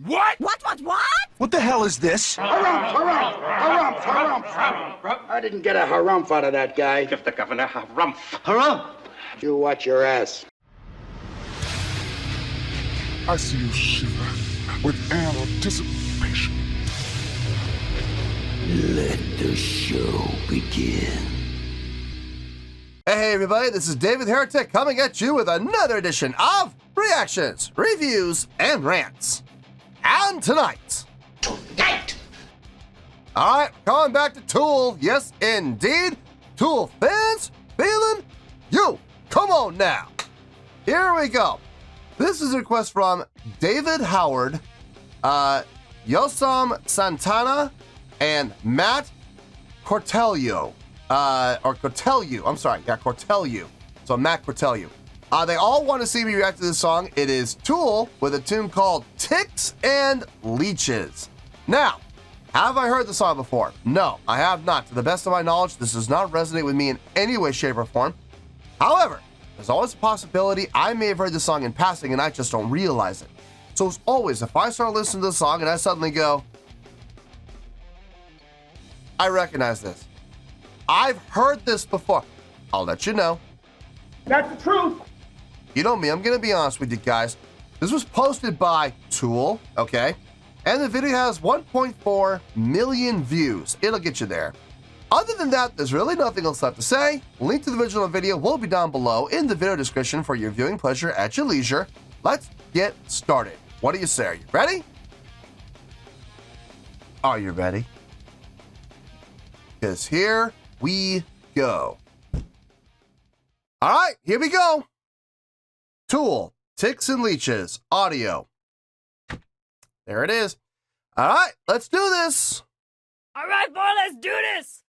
What? What? What the hell is this? Harumph. I didn't get a harumph out of that guy. Give the governor harumph. Harumph! You watch your ass. I see you shiver with anticipation. Let the show begin. Hey everybody, this is David Heretic coming at you with another edition of Reactions, Reviews, and Rants. And tonight... Alright, coming back to Tool. Yes, indeed. Tool Fans Feeling You. Come on now. Here we go. This is a request from David Howard, Yosam Santana, and Matt Cortelio. Cortelio. So Matt Cortelio. They all want to see me react to this song. It is Tool with a tune called Ticks and Leeches. Now, have I heard the song before? No, I have not. To the best of my knowledge, this does not resonate with me in any way, shape, or form. However, there's always a possibility I may have heard the song in passing and I just don't realize it. So as always, if I start listening to the song and I suddenly go, I recognize this. I've heard this before. I'll let you know. That's the truth. You know me, I'm gonna be honest with you guys. This was posted by Tool, okay? And the video has 1.4 million views. It'll get you there. Other than that, there's really nothing else left to say. Link to the original video will be down below in the video description for your viewing pleasure at your leisure. Let's get started. What do you say? Are you ready? Are you ready? Because here we go. All right, here we go. Tool, Ticks and Leeches, audio. There it is. All right, let's do this. All right, boy, let's do this.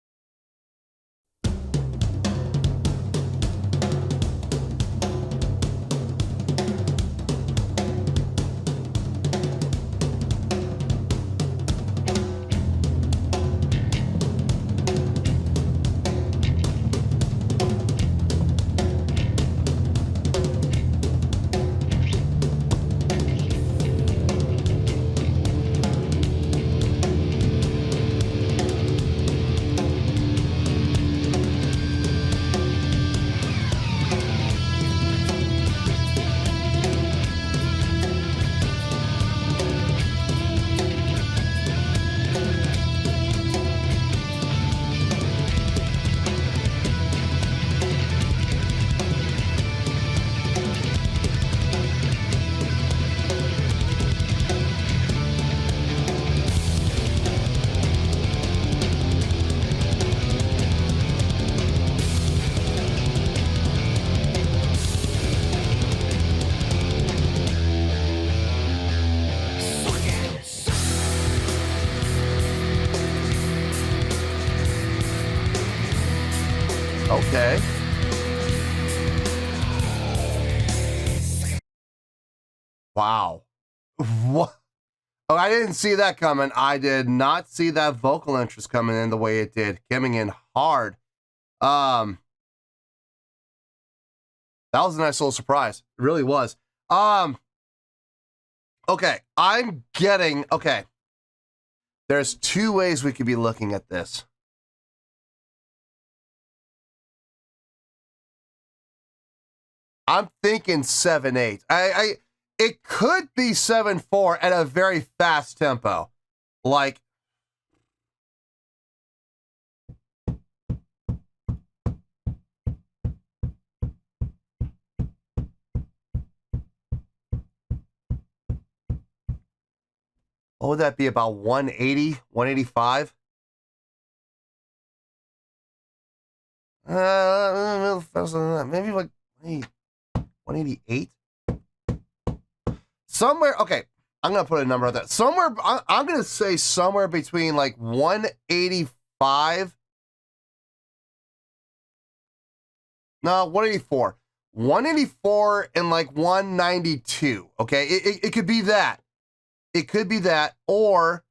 Okay. Wow. What? Oh, I didn't see that coming. I did not see that vocal interest coming in the way it did. Coming in hard. That was a nice little surprise. It really was. Okay. Okay. There's two ways we could be looking at this. I'm thinking 7/8. It could be 7/4 at a very fast tempo. Like what would that be, about 180, 185? Maybe like 188? Somewhere, okay, I'm going to put a number on that. Somewhere, I'm going to say somewhere between like 185. No, 184. 184 and like 192, okay? It could be that. It could be that, or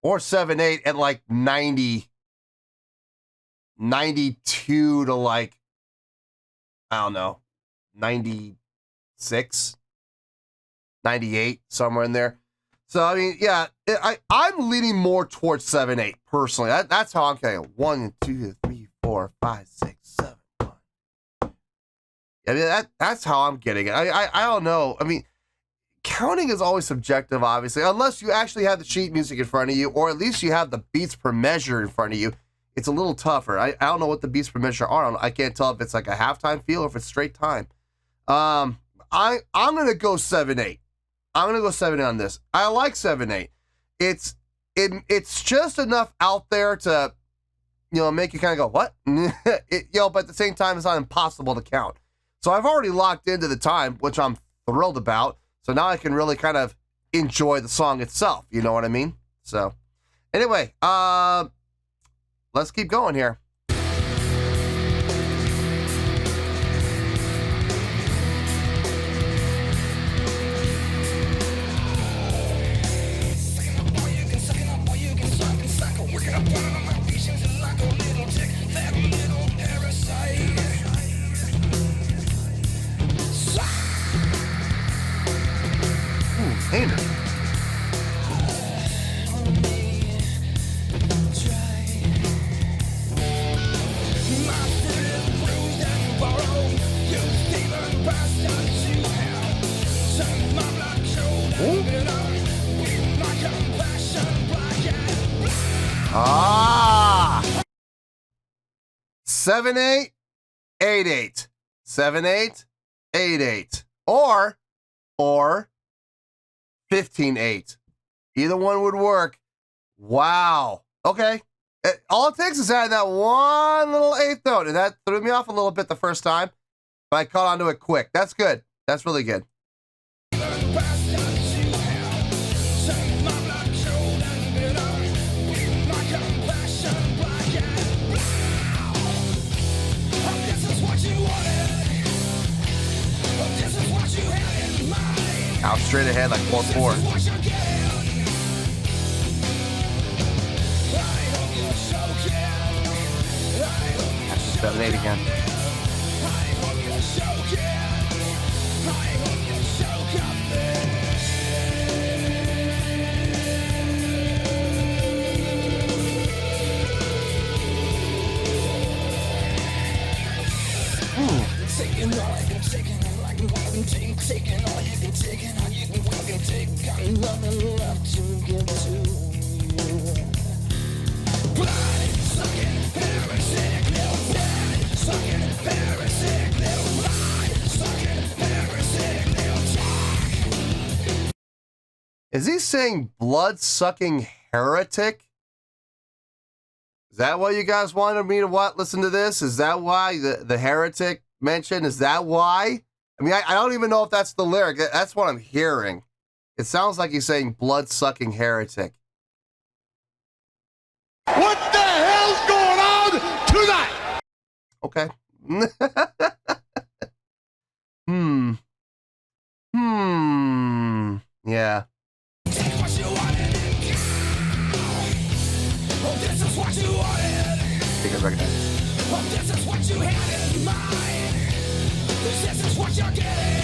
or 7/8 at like 90, 92 to like, I don't know, 96, 98, somewhere in there. So, I mean, yeah, I'm leaning more towards 7/8 personally. That's how I'm counting. 1, 2, 3, 4, 5, 6, 7, 1. I mean, that's how I'm getting it. I don't know. I mean, counting is always subjective, obviously, unless you actually have the sheet music in front of you, or at least you have the beats per measure in front of you. It's a little tougher. I don't know what the beats per measure are. I can't tell if it's like a halftime feel or if it's straight time. I'm gonna go 7/8. I'm gonna go 7/8 on this. I like 7/8. It's just enough out there to, make you kind of go, what? But at the same time, it's not impossible to count. So I've already locked into the time, which I'm thrilled about. So now I can really kind of enjoy the song itself. You know what I mean? So anyway, let's keep going here. Hater. Ah, 7/8, 8/8, 7/8, 8/8, or 15/8. Either one would work. Wow. Okay. All it takes is adding that one little eighth note, and that threw me off a little bit the first time, but I caught onto it quick. That's good. That's really good. Out straight ahead like 4/4. That's 7/8 again. Is he saying blood-sucking heretic? Is that why you guys wanted me to listen to this? Is that why the heretic mentioned? Is that why? I mean, I don't even know if that's the lyric. That's what I'm hearing. It sounds like he's saying blood-sucking heretic. What the hell's going on tonight? Okay. Yeah. I think I recognize it.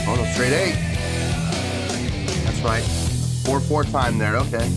Oh, no, straight 8. That's right. 4/4 time there. Okay.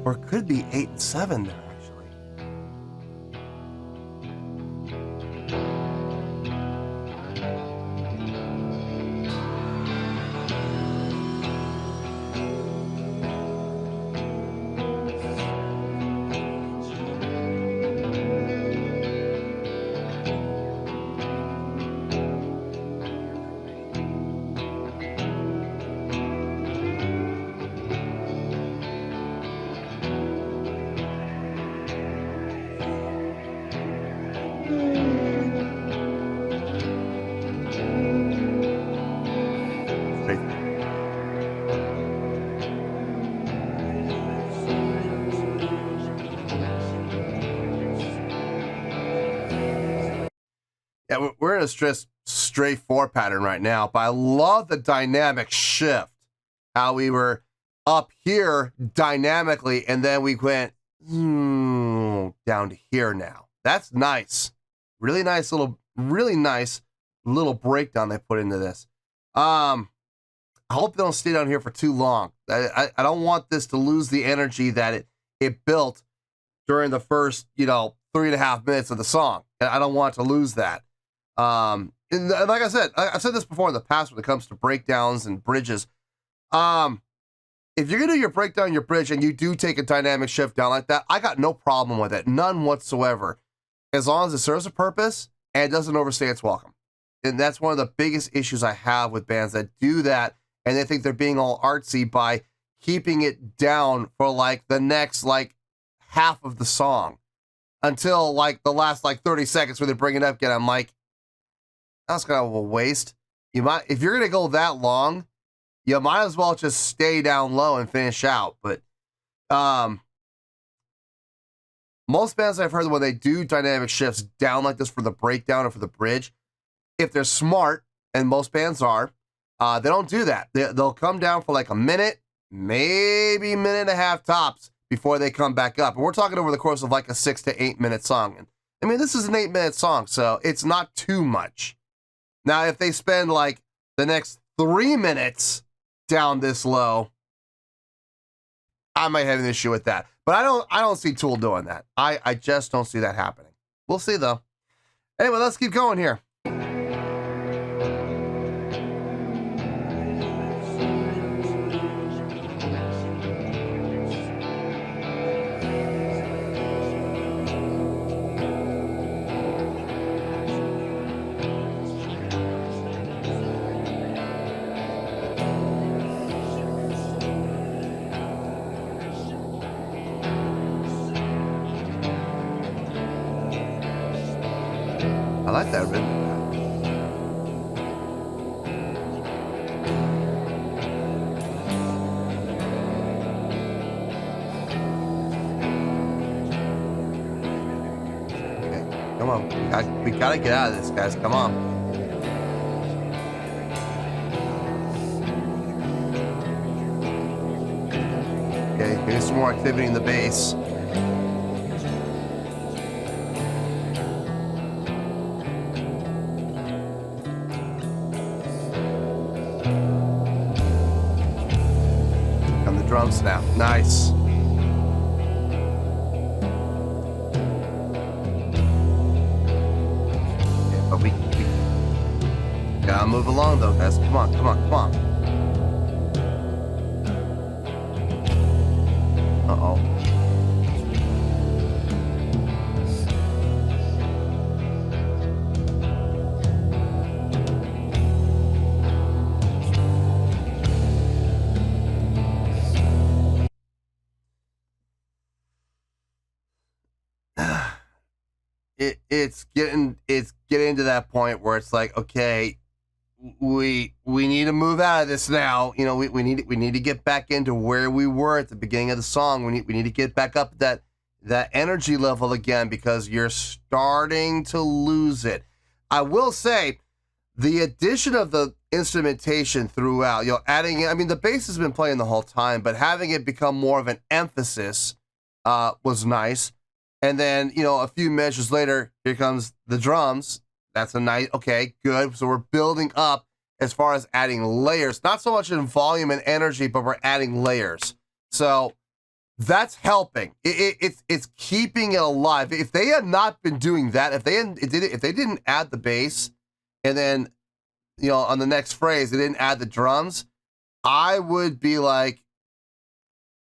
Or it could be 8 and 7 there, actually. Great. Yeah, we're in a straight 4 pattern right now, but I love the dynamic shift. How we were up here dynamically, and then we went down to here now. That's nice. Really nice little breakdown they put into this. I hope they don't stay down here for too long. I don't want this to lose the energy that it built during the first, 3.5 minutes of the song. And I don't want to lose that. And like I said, I've said this before in the past when it comes to breakdowns and bridges. If you're going to do your breakdown, your bridge, and you do take a dynamic shift down like that, I got no problem with it. None whatsoever. As long as it serves a purpose and it doesn't overstay its welcome. And that's one of the biggest issues I have with bands that do that, and they think they're being all artsy by keeping it down for the next half of the song until the last 30 seconds where they bring it up again. I'm like, that's kind of a waste. If you're gonna go that long, you might as well just stay down low and finish out. But most bands I've heard, when they do dynamic shifts down like this for the breakdown or for the bridge, if they're smart, and most bands are, they don't do that. They'll come down for a minute, maybe a minute and a half tops before they come back up. And we're talking over the course of a 6 to 8 minute song. And I mean, this is an 8-minute song, so it's not too much. Now, if they spend the next 3 minutes down this low, I might have an issue with that. But I don't see Tool doing that. I just don't see that happening. We'll see though. Anyway, let's keep going here. I like that rhythm. Okay, come on. We gotta get out of this, guys. Come on. Okay, here's some more activity in the bass. Drums now. Nice. Okay, but we gotta move along though, guys. Come on, come on, come on. Uh-oh. It's getting to that point where it's okay, we need to move out of this now. We need to get back into where we were at the beginning of the song. We need to get back up that energy level again, because you're starting to lose it. I will say the addition of the instrumentation throughout, adding it, I mean, the bass has been playing the whole time, but having it become more of an emphasis was nice. And then, a few measures later, here comes the drums. That's a nice, okay, good. So we're building up as far as adding layers, not so much in volume and energy, but we're adding layers. So that's helping. It's keeping it alive. If they had not been doing that, if they didn't add the bass, and then, on the next phrase, they didn't add the drums, I would be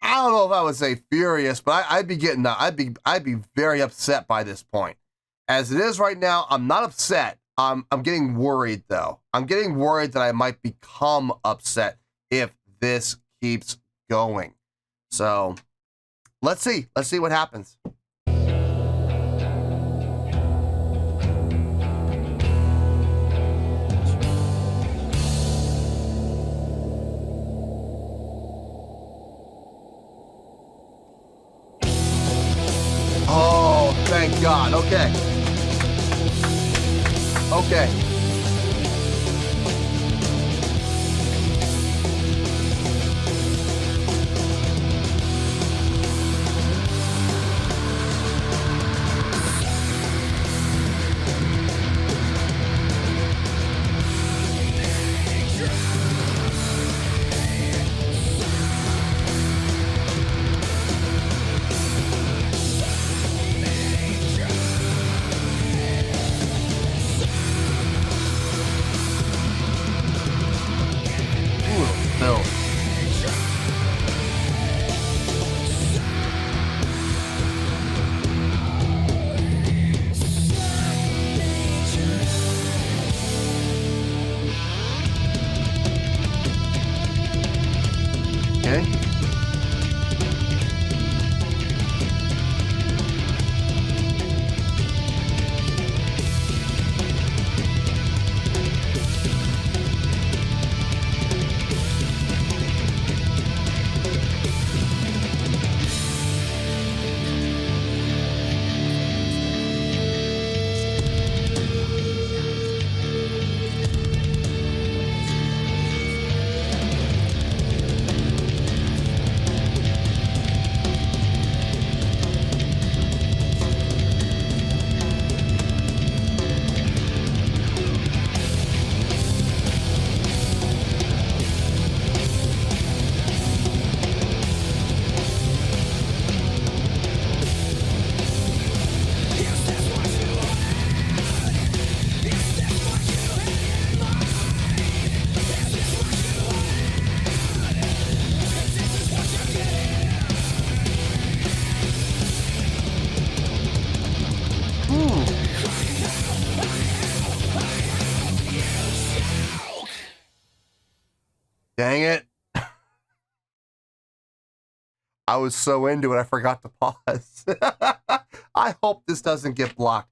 I don't know if I would say furious, but I'd be very upset by this point. As it is right now, I'm not upset. I'm getting worried though. I'm getting worried that I might become upset if this keeps going. So let's see what happens. God. Okay. Okay. Bill. Okay. Dang it. I was so into it, I forgot to pause. I hope this doesn't get blocked.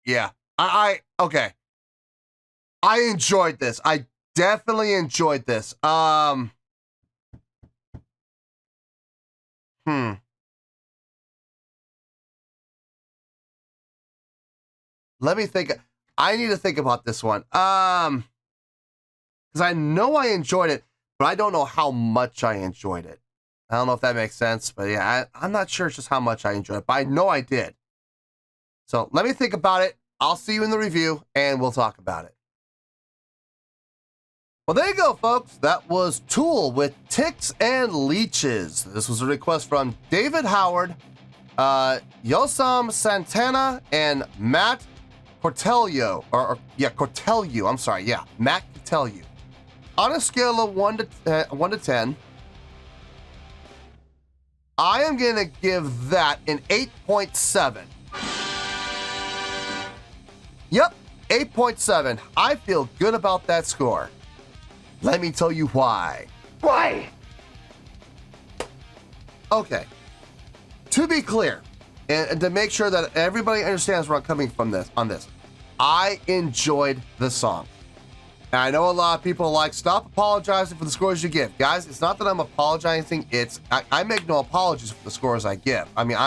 Yeah. Okay. I enjoyed this. I definitely enjoyed this. Let me think. I need to think about this one. Because I know I enjoyed it, but I don't know how much I enjoyed it. I don't know if that makes sense, but yeah, I'm not sure just how much I enjoyed it, but I know I did. So let me think about it. I'll see you in the review, and we'll talk about it. Well, there you go, folks. That was Tool with Ticks and Leeches. This was a request from David Howard, Yosam Santana, and Matt Cortelio. Cortelio. I'm sorry. Yeah, Matt Cortelio. On a scale of 1 to 10, I am going to give that an 8.7. Yep, 8.7. I feel good about that score. Let me tell you why. Why? Okay. To be clear, and to make sure that everybody understands where I'm coming from on this, I enjoyed the song. And I know a lot of people are like, stop apologizing for the scores you give. Guys, it's not that I'm apologizing. It's I make no apologies for the scores I give. I mean,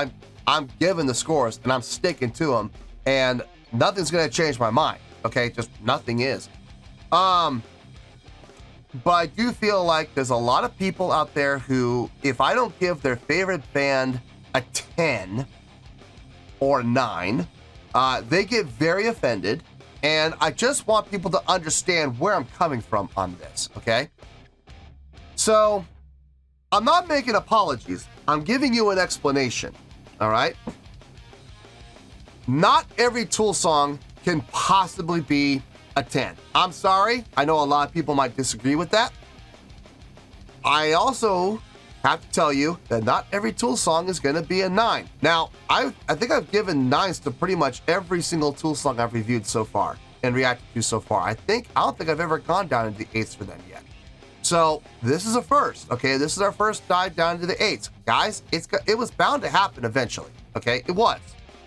I'm giving the scores and I'm sticking to them, and nothing's gonna change my mind. Okay, just nothing is. But I do feel like there's a lot of people out there who, if I don't give their favorite band a 10 or 9, they get very offended. And I just want people to understand where I'm coming from on this, okay? So, I'm not making apologies. I'm giving you an explanation, all right? Not every Tool song can possibly be a 10. I'm sorry. I know a lot of people might disagree with that. I also have to tell you that not every Tool song is going to be a 9. Now, I think I've given 9s to pretty much every single Tool song I've reviewed so far and reacted to so far. I don't think I've ever gone down into the 8s for them yet. So this is a first, okay? This is our first dive down into the 8s. Guys, it was bound to happen eventually, okay? It was,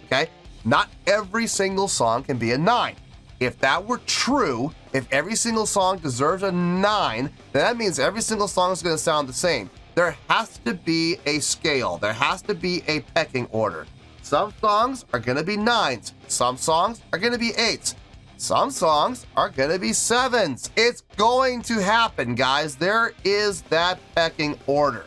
okay? Not every single song can be a 9. If that were true, If every single song deserves a 9, then that means every single song is going to sound the same. There has to be a scale. There has to be a pecking order. Some songs are going to be 9s. Some songs are going to be 8s. Some songs are going to be 7s. It's going to happen, guys. There is that pecking order.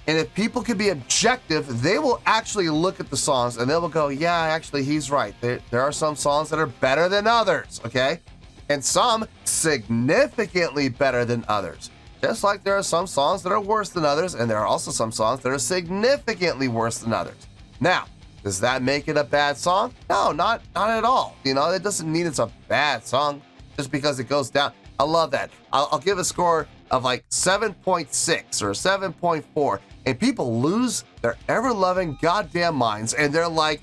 And if people can be objective, they will actually look at the songs and they will go, yeah, actually, he's right. There are some songs that are better than others, okay? And some significantly better than others. Just like there are some songs that are worse than others, and there are also some songs that are significantly worse than others. Now, does that make it a bad song? No, not at all. You know, it doesn't mean it's a bad song just because it goes down. I love that. I'll give a score of like 7.6 or 7.4, and people lose their ever-loving goddamn minds, and they're like,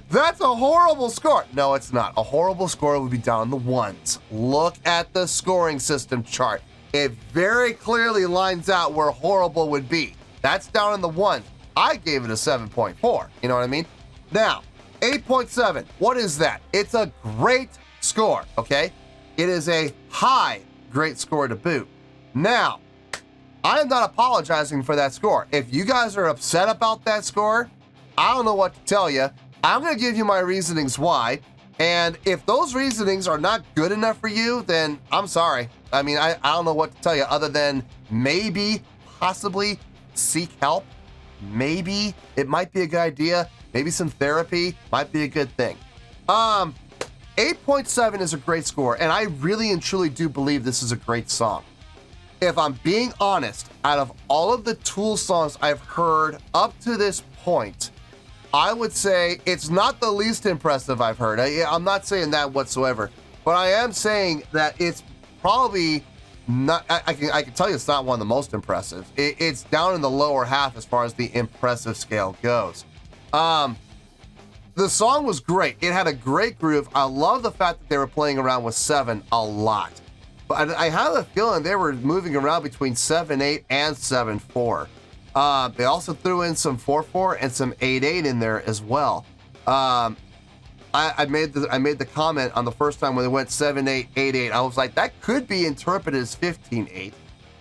that's a horrible score. No, it's not. A horrible score would be down in the 1s. Look at the scoring system chart. It very clearly lines out where horrible would be. That's down in the 1s. I gave it a 7.4. You know what I mean? Now, 8.7. What is that? It's a great score, okay? It is a high great score to boot. Now, I am not apologizing for that score. If you guys are upset about that score, I don't know what to tell you. I'm going to give you my reasonings why. And if those reasonings are not good enough for you, then I'm sorry. I mean, I don't know what to tell you other than maybe, possibly seek help. Maybe it might be a good idea. Maybe some therapy might be a good thing. 8.7 is a great score, and I really and truly do believe this is a great song. If I'm being honest, out of all of the Tool songs I've heard up to this point, I would say it's not the least impressive I've heard. I'm not saying that whatsoever, but I am saying that it's probably not, I can tell you it's not one of the most impressive. It's down in the lower half as far as the impressive scale goes. The song was great. It had a great groove. I love the fact that they were playing around with 7 a lot. But I have a feeling they were moving around between 7/8 and 7/4. They also threw in some 4/4 and some 8/8 in there as well. I made the comment on the first time when they went 7/8, 8/8. I was like, that could be interpreted as 15/8.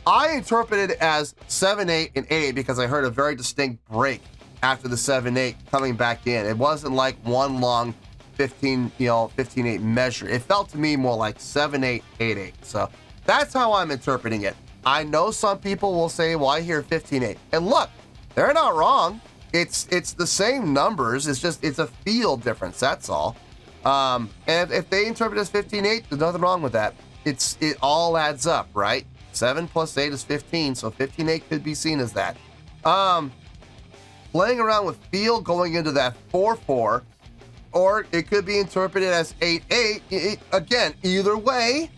I interpreted it as 7/8 and 8/8 because I heard a very distinct break after the 7/8 coming back in. It wasn't like one long 15/8 measure. It felt to me more like 7/8, 8/8. So that's how I'm interpreting it. I know some people will say, well, I hear 15/8. And look, they're not wrong. It's the same numbers. It's just, it's a feel difference. That's all. And if they interpret it as 15/8, there's nothing wrong with that. It all adds up, right? 7 plus 8 is 15. So 15/8 could be seen as that. Playing around with feel going into that 4/4, or it could be interpreted as 8/8. Again, either way,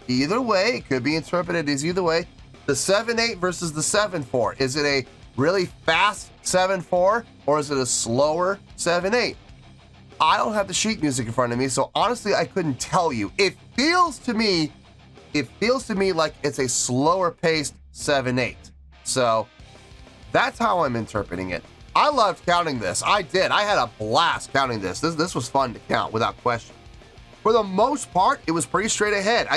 it could be interpreted as either way. The 7/8 versus the 7/4. Is it a really fast 7/4 or is it a slower 7/8? I don't have the sheet music in front of me, so honestly, I couldn't tell you. It feels to me like it's a slower paced 7/8. So that's how I'm interpreting it. I loved counting this. I did. I had a blast counting this. This was fun to count without question. For the most part, it was pretty straight ahead.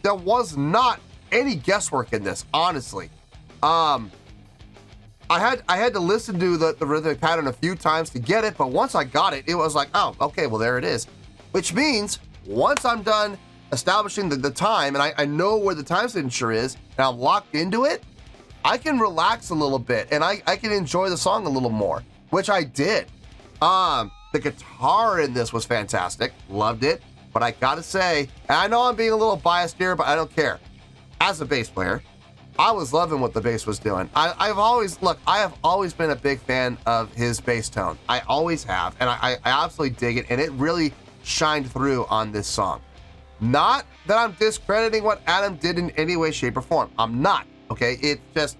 There was not any guesswork in this, honestly. I had to listen to the rhythmic pattern a few times to get it, but once I got it, it was like, oh, okay, well, there it is. Which means once I'm done establishing the time and I know where the time signature is and I'm locked into it, I can relax a little bit and I can enjoy the song a little more, which I did. The guitar in this was fantastic. Loved it. But I gotta say, and I know I'm being a little biased here, but I don't care. As a bass player, I was loving what the bass was doing. I have always been a big fan of his bass tone. I always have, and I absolutely dig it, and it really shined through on this song. Not that I'm discrediting what Adam did in any way, shape, or form. I'm not, okay? It's just,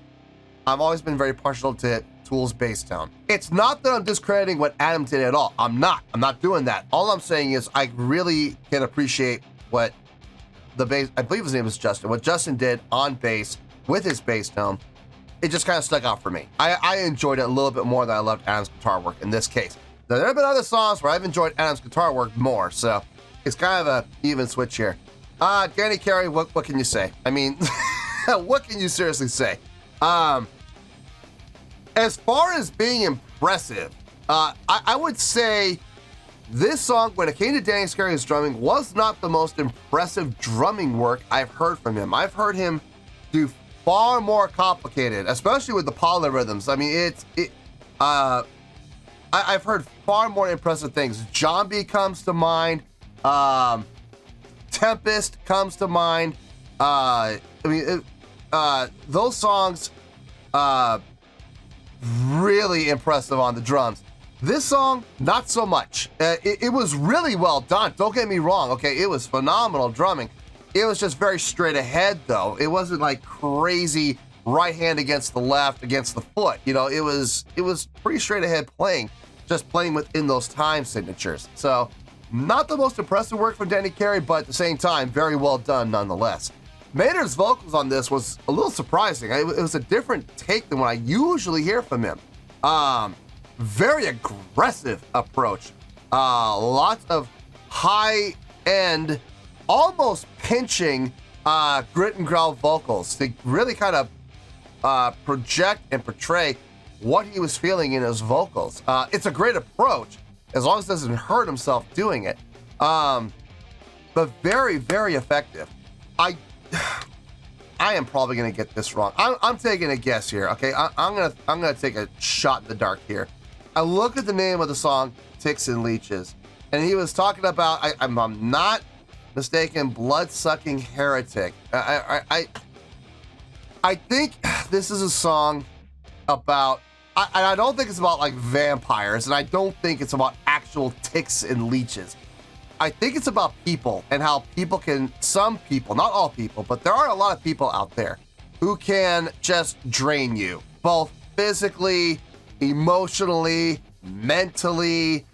I've always been very partial to Tool's bass tone. It's not that I'm discrediting what Adam did at all. I'm not doing that. All I'm saying is I really can appreciate what the bass, I believe his name was Justin, what Justin did on bass with his bass tone. It just kind of stuck out for me. I enjoyed it a little bit more than I loved Adam's guitar work in this case. Now, there have been other songs where I've enjoyed Adam's guitar work more, so it's kind of a even switch here. Danny Carey, what can you say? I mean, what can you seriously say? As far as being impressive, I would say this song, when it came to Danny Carey's drumming, was not the most impressive drumming work I've heard from him. I've heard him do far more complicated, especially with the polyrhythms. I mean, I've heard far more impressive things. Zombie comes to mind. Tempest comes to mind. Those songs, really impressive on the drums. This song, not so much. It was really well done. Don't get me wrong. Okay, it was phenomenal drumming. It was just very straight ahead, though. It wasn't like crazy right hand against the left against the foot. You know, it was pretty straight ahead playing, just playing within those time signatures. So, not the most impressive work from Danny Carey, but at the same time, very well done nonetheless. Maynard's vocals on this was a little surprising. It was a different take than what I usually hear from him. Very aggressive approach. Lots of high-end, almost pinching grit and growl vocals to really kind of project and portray what he was feeling in his vocals. It's a great approach, as long as it doesn't hurt himself doing it. But very, very effective. I am probably gonna get this wrong. I'm taking a guess here. Okay, I'm gonna take a shot in the dark here. I look at the name of the song, Ticks and Leeches, and he was talking about, I'm not mistaken, blood-sucking heretic. I think this is a song about, I don't think it's about like vampires, and I don't think it's about actual ticks and leeches. I think it's about people and how people can, some people, not all people, but there are a lot of people out there who can just drain you, both physically, emotionally, mentally.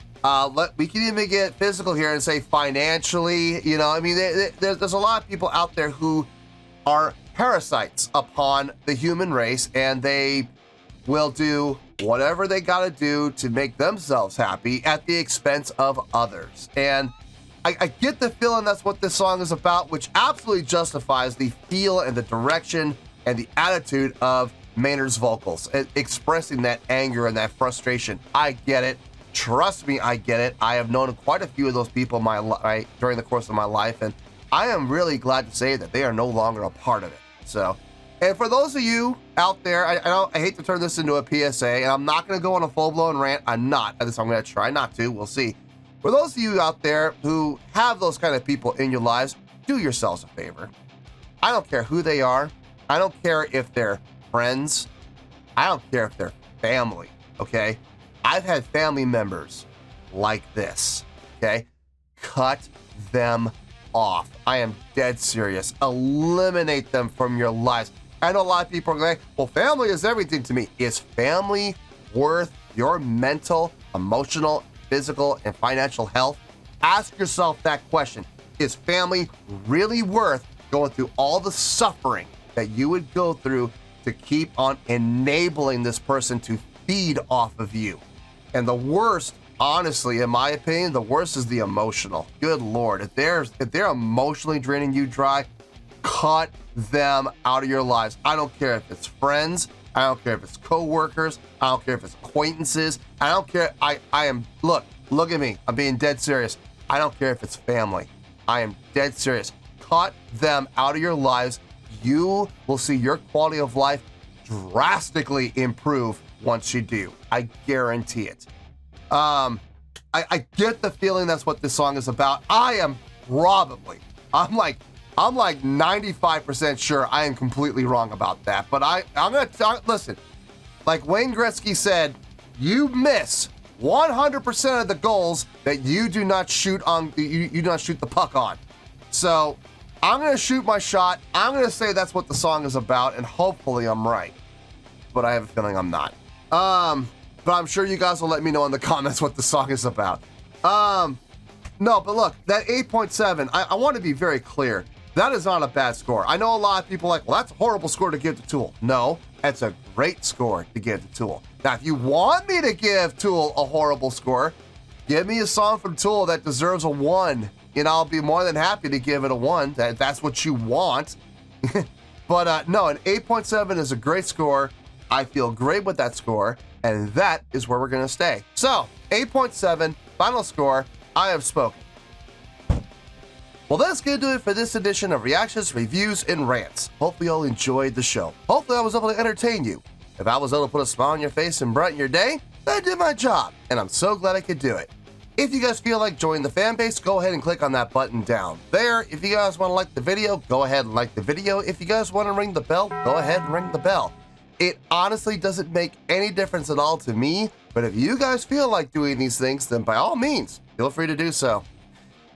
We can even get physical here and say financially. You know, I mean, there's a lot of people out there who are parasites upon the human race, and they will do whatever they got to do to make themselves happy at the expense of others. And I get the feeling that's what this song is about, which absolutely justifies the feel and the direction and the attitude of Maynard's vocals, expressing that anger and that frustration. I get it. Trust me, I get it. I have known quite a few of those people during the course of my life, and I am really glad to say that they are no longer a part of it. So, and for those of you out there, I hate to turn this into a PSA, and I'm not going to go on a full-blown rant. I'm not. At least I'm going to try not to. We'll see. For those of you out there who have those kind of people in your lives, do yourselves a favor. I don't care who they are. I don't care if they're friends. I don't care if they're family, okay? I've had family members like this, okay? Cut them off. I am dead serious. Eliminate them from your lives. I know a lot of people are like, well, family is everything to me. Is family worth your mental, emotional, physical, and financial health? Ask yourself that question. Is family really worth going through all the suffering that you would go through to keep on enabling this person to feed off of you? And the worst, honestly, in my opinion, the worst is the emotional. Good Lord, if they're emotionally draining you dry, cut them out of your lives. I don't care if it's friends. I don't care if it's co-workers. I don't care if it's acquaintances. I don't care. I am, look at me. I'm being dead serious. I don't care if it's family. I am dead serious. Cut them out of your lives. You will see your quality of life drastically improve once you do. I guarantee it. I get the feeling that's what this song is about. I'm like 95% sure I am completely wrong about that. But I'm gonna listen. Like Wayne Gretzky said, you miss 100% of the goals that you do not shoot on. You do not shoot the puck on. So I'm gonna shoot my shot. I'm gonna say that's what the song is about, and hopefully I'm right. But I have a feeling I'm not. But I'm sure you guys will let me know in the comments what the song is about. No, but look, that 8.7, I want to be very clear. That is not a bad score. I know a lot of people are like, well, that's a horrible score to give to Tool. No, that's a great score to give to Tool. Now, if you want me to give Tool a horrible score, Give me a song from Tool that deserves a 1, and I'll be more than happy to give it a 1. That's what you want. But no, an 8.7 is a great score. I feel great with that score, and that is where we're going to stay. So, 8.7, final score, I have spoken. Well, that's going to do it for this edition of Reactions, Reviews, and Rants. Hopefully you all enjoyed the show. Hopefully I was able to entertain you. If I was able to put a smile on your face and brighten your day, I did my job, and I'm so glad I could do it. If you guys feel like joining the fan base, go ahead and click on that button down there. If you guys want to like the video, go ahead and like the video. If you guys want to ring the bell, go ahead and ring the bell. It honestly doesn't make any difference at all to me, but if you guys feel like doing these things, then by all means, feel free to do so.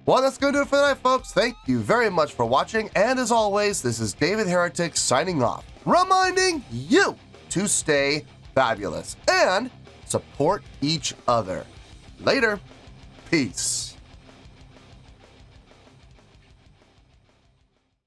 Well, that's going to do it for tonight, folks. Thank you very much for watching, and as always, this is David Heretic signing off, reminding you to stay fabulous and support each other. Later. Peace.